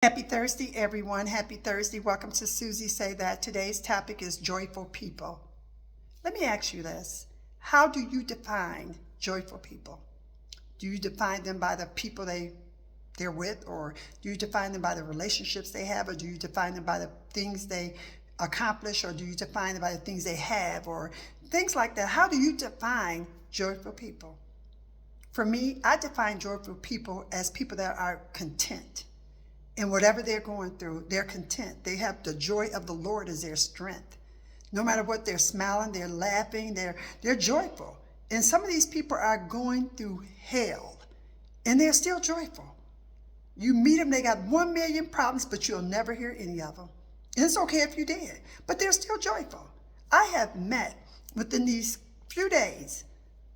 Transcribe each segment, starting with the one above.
Happy Thursday, everyone. Happy Thursday. Welcome to Susie Say That. Today's topic is joyful people. Let me ask you this. How do you define joyful people? Do you define them by the people they're with, or do you define them by the relationships they have, or do you define them by the things they accomplish, or do you define them by the things they have, or things like that? How do you define joyful people? For me, I define joyful people as people that are content. And whatever they're going through, they're content. They have the joy of the Lord as their strength. No matter what, they're smiling, they're laughing, they're joyful. And some of these people are going through hell, and they're still joyful. You meet them, they got 1,000,000 problems, but you'll never hear any of them. And it's okay if you did, but they're still joyful. I have met, within these few days,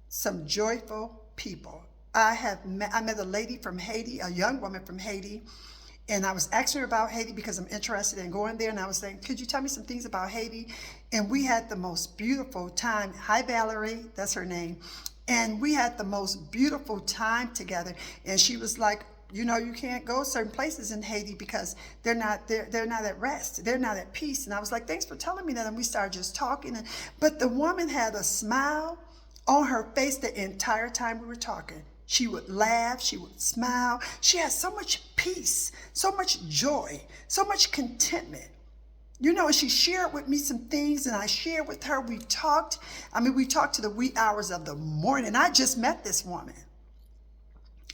some joyful people. I met a lady from Haiti, a young woman from Haiti. And I was asking her about Haiti because I'm interested in going there. And I was saying, could you tell me some things about Haiti? And we had the most beautiful time. Hi, Valerie, that's her name. And we had the most beautiful time together. And she was like, you know, you can't go certain places in Haiti because they're not at rest. They're not at peace. And I was like, thanks for telling me that. And we started just talking. But the woman had a smile on her face the entire time we were talking. She would laugh, she would smile. She had so much peace, so much joy, so much contentment. You know, she shared with me some things, and I shared with her. We talked to the wee hours of the morning. I just met this woman.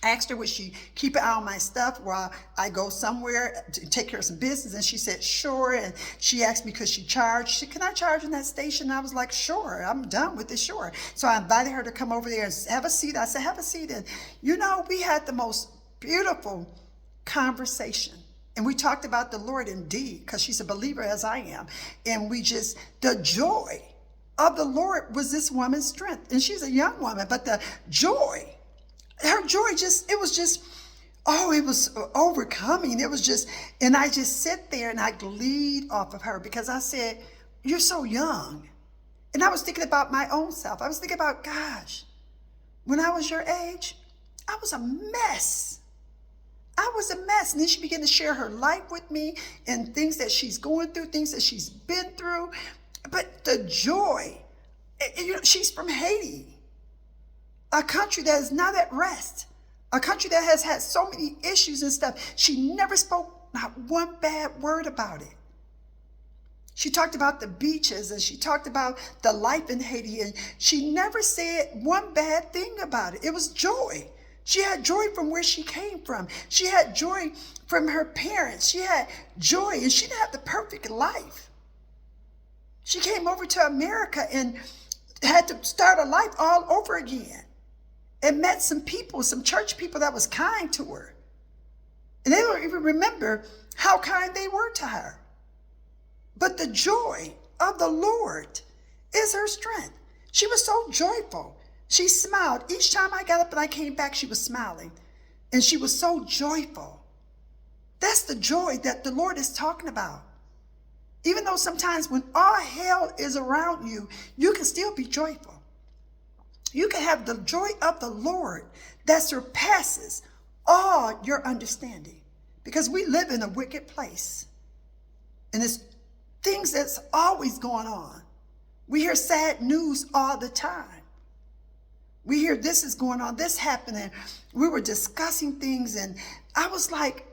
I asked her, would she keep an eye on my stuff while I go somewhere to take care of some business? And she said, sure. And she asked me, could she charge? She said, can I charge in that station? And I was like, sure, I'm done with it, sure. So I invited her to come over there and have a seat. I said, have a seat. And, you know, we had the most beautiful conversation. And we talked about the Lord indeed, because she's a believer as I am. And the joy of the Lord was this woman's strength. And she's a young woman, but the joy, her joy it was overcoming. It was just, and I just sit there and I gleed off of her because I said, you're so young. And I was thinking about my own self. I was thinking about, gosh, when I was your age, I was a mess. I was a mess. And then she began to share her life with me and things that she's going through, things that she's been through. But the joy, you know, she's from Haiti. A country that is not at rest, a country that has had so many issues and stuff. She never spoke not one bad word about it. She talked about the beaches and she talked about the life in Haiti, and she never said one bad thing about it. It was joy. She had joy from where she came from. She had joy from her parents. She had joy, and she didn't have the perfect life. She came over to America and had to start a life all over again. And met some people, some church people that was kind to her. And they don't even remember how kind they were to her. But the joy of the Lord is her strength. She was so joyful. She smiled. Each time I got up and I came back, she was smiling. And she was so joyful. That's the joy that the Lord is talking about. Even though sometimes when all hell is around you, you can still be joyful. You can have the joy of the Lord that surpasses all your understanding, because we live in a wicked place. And it's things that's always going on. We hear sad news all the time. We hear this is going on, this happening. We were discussing things, and I was like,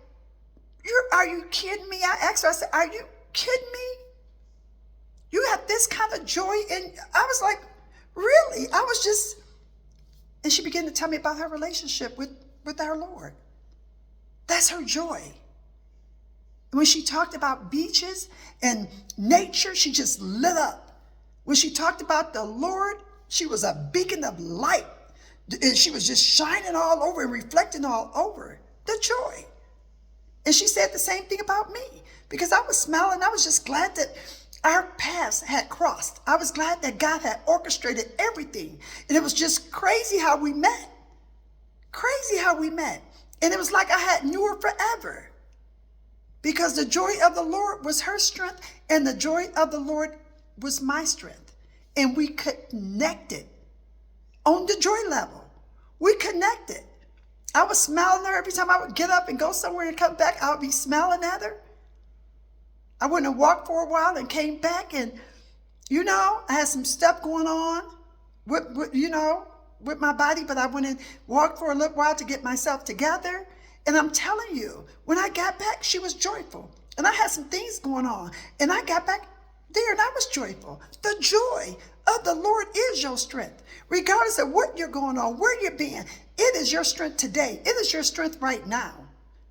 are you kidding me? I asked her, I said, are you kidding me? You have this kind of joy? And I was like, really? And she began to tell me about her relationship with our Lord. That's her joy. And when she talked about beaches and nature, she just lit up. When she talked about the Lord, she was a beacon of light. And she was just shining all over and reflecting all over. The joy. And she said the same thing about me, because I was smiling. I was just glad that our paths had crossed. I was glad that God had orchestrated everything. And it was just crazy how we met. Crazy how we met. And it was like I had knew her forever. Because the joy of the Lord was her strength, and the joy of the Lord was my strength. And we connected on the joy level. We connected. I was smiling at her every time I would get up and go somewhere and come back. I would be smiling at her. I went and walked for a while and came back, and, I had some stuff going on with my body, but I went and walked for a little while to get myself together. And I'm telling you, when I got back, she was joyful. And I had some things going on. And I got back there and I was joyful. The joy of the Lord is your strength. Regardless of what you're going on, where you're being, it is your strength today. It is your strength right now.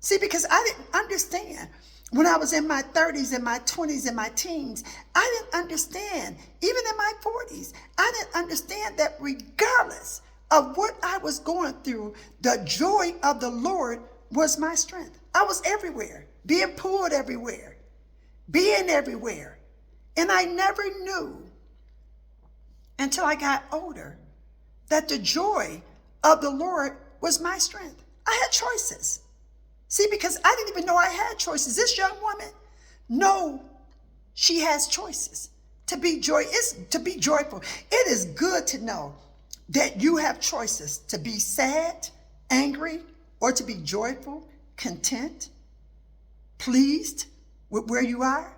See, because I didn't understand. When I was in my 30s and my 20s and my teens, I didn't understand. Even in my 40s, I didn't understand that regardless of what I was going through, the joy of the Lord was my strength. I was everywhere, being pulled everywhere, being everywhere. And I never knew until I got older that the joy of the Lord was my strength. I had choices. See, because I didn't even know I had choices. This young woman, no, she has choices. To be joyful. It is good to know that you have choices to be sad, angry, or to be joyful, content, pleased with where you are.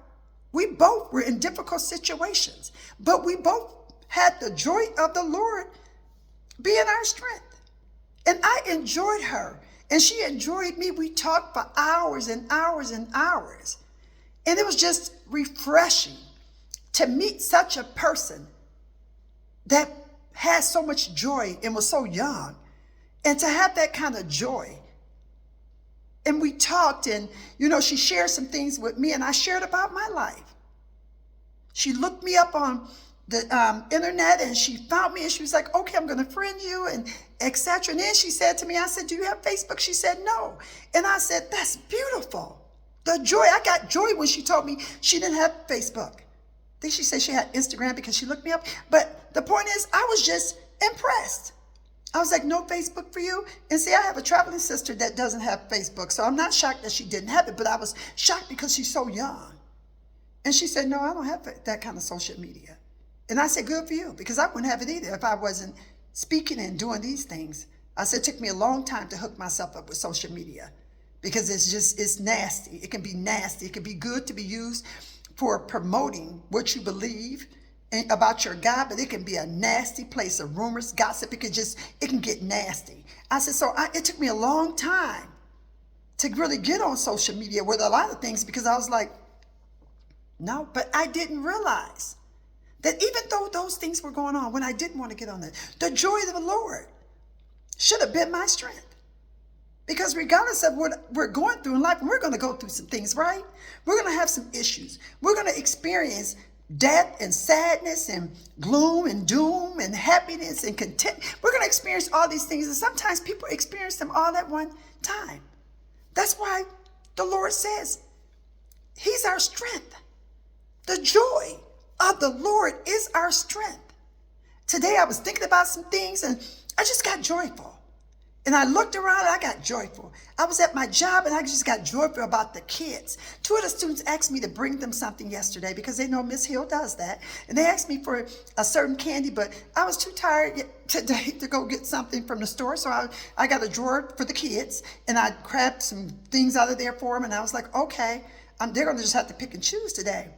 We both were in difficult situations, but we both had the joy of the Lord being our strength. And I enjoyed her, and she enjoyed me. We talked for hours and hours and hours. And it was just refreshing to meet such a person that had so much joy and was so young. And to have that kind of joy. And we talked, and, she shared some things with me, and I shared about my life. She looked me up on the internet, and she found me, and she was like, okay, I'm going to friend you, and etc. And then she said to me, I said, do you have Facebook? She said, no. And I said, that's beautiful. The joy, I got joy when she told me she didn't have Facebook. I think she said she had Instagram because she looked me up. But the point is, I was just impressed. I was like, no Facebook for you? And see, I have a traveling sister that doesn't have Facebook, so I'm not shocked that she didn't have it, but I was shocked because she's so young. And she said, no, I don't have that kind of social media. And I said, good for you, because I wouldn't have it either if I wasn't speaking and doing these things. I said, it took me a long time to hook myself up with social media because it's nasty. It can be nasty. It can be good to be used for promoting what you believe about your God, but it can be a nasty place of rumors, gossip. It can get nasty. I said, it took me a long time to really get on social media with a lot of things because I was like, no, but I didn't realize that even though those things were going on when I didn't want to get on it, the joy of the Lord should have been my strength. Because regardless of what we're going through in life, we're going to go through some things, right? We're going to have some issues. We're going to experience death and sadness and gloom and doom and happiness and content. We're going to experience all these things. And sometimes people experience them all at one time. That's why the Lord says he's our strength. The joy of the Lord is our strength. Today I was thinking about some things and I just got joyful. And I looked around and I got joyful. I was at my job and I just got joyful about the kids. Two of the students asked me to bring them something yesterday because they know Miss Hill does that. And they asked me for a certain candy, but I was too tired today to go get something from the store. So I got a drawer for the kids and I grabbed some things out of there for them. And I was like, okay, they're going to just have to pick and choose today.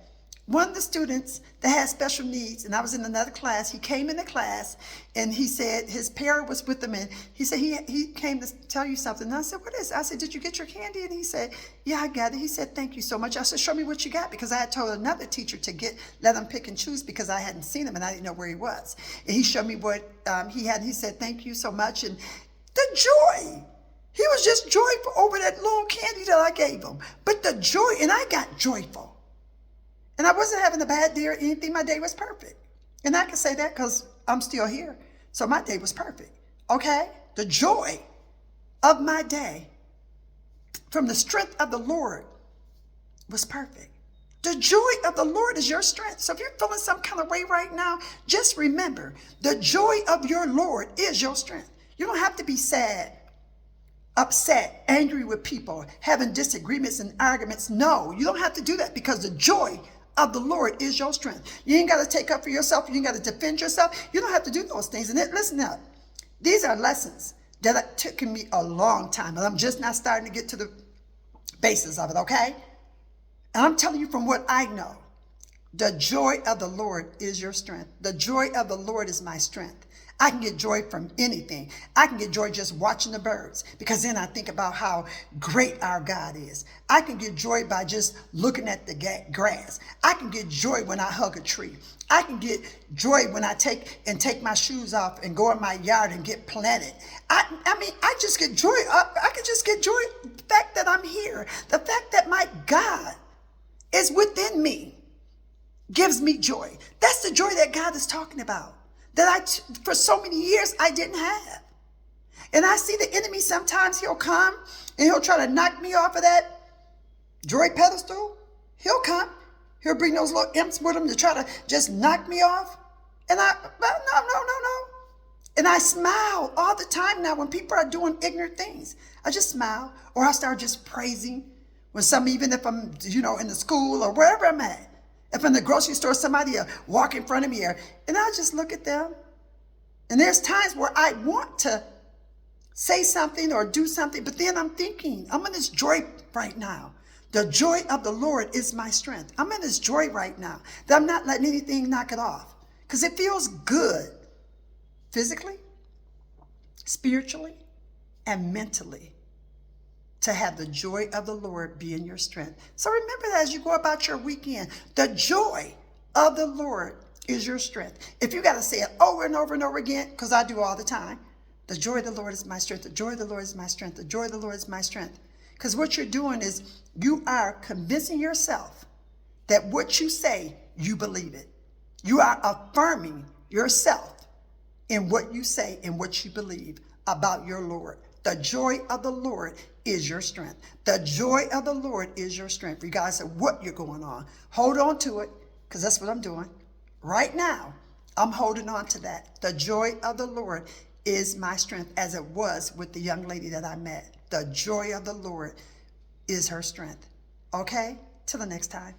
One of the students that had special needs, and I was in another class, he came into class and he said his parent was with him and he said he came to tell you something. And I said, what is it? I said, did you get your candy? And he said, yeah, I got it. He said, thank you so much. I said, show me what you got, because I had told another teacher to let him pick and choose because I hadn't seen him and I didn't know where he was. And he showed me what he had. And he said, thank you so much. And the joy, he was just joyful over that little candy that I gave him. But the joy, and I got joyful. And I wasn't having a bad day or anything. My day was perfect. And I can say that because I'm still here. So my day was perfect. Okay? The joy of my day from the strength of the Lord was perfect. The joy of the Lord is your strength. So if you're feeling some kind of way right now, just remember, the joy of your Lord is your strength. You don't have to be sad, upset, angry with people, having disagreements and arguments. No, you don't have to do that because the joy of the Lord is your strength. You ain't got to take up for yourself. You ain't got to defend yourself. You don't have to do those things. And listen up. These are lessons that it took me a long time, and I'm just not starting to get to the basis of it, okay? And I'm telling you from what I know, the joy of the Lord is your strength. The joy of the Lord is my strength. I can get joy from anything. I can get joy just watching the birds, because then I think about how great our God is. I can get joy by just looking at the grass. I can get joy when I hug a tree. I can get joy when I take my shoes off and go in my yard and get planted. I just get joy. I can just get joy. The fact that I'm here, the fact that my God is within me gives me joy. That's the joy that God is talking about, that for so many years I didn't have. And I see the enemy, sometimes he'll come and he'll try to knock me off of that joy pedestal. He'll come. He'll bring those little imps with him to try to just knock me off. And no. And I smile all the time now when people are doing ignorant things. I just smile, or I start just praising when even if I'm, in the school or wherever I'm at. If in the grocery store, somebody will walk in front of me, and I'll just look at them. And there's times where I want to say something or do something, but then I'm thinking, I'm in this joy right now. The joy of the Lord is my strength. I'm in this joy right now, that I'm not letting anything knock it off, because it feels good physically, spiritually, and mentally to have the joy of the Lord be in your strength. So remember that as you go about your weekend, the joy of the Lord is your strength. If you got to say it over and over and over again, because I do all the time, the joy of the Lord is my strength. The joy of the Lord is my strength. The joy of the Lord is my strength. Because what you're doing is you are convincing yourself that what you say, you believe it. You are affirming yourself in what you say and what you believe about your Lord. The joy of the Lord is your strength. The joy of the Lord is your strength, regardless of what you're going on. Hold on to it, because that's what I'm doing. Right now, I'm holding on to that. The joy of the Lord is my strength, as it was with the young lady that I met. The joy of the Lord is her strength. Okay? Till the next time.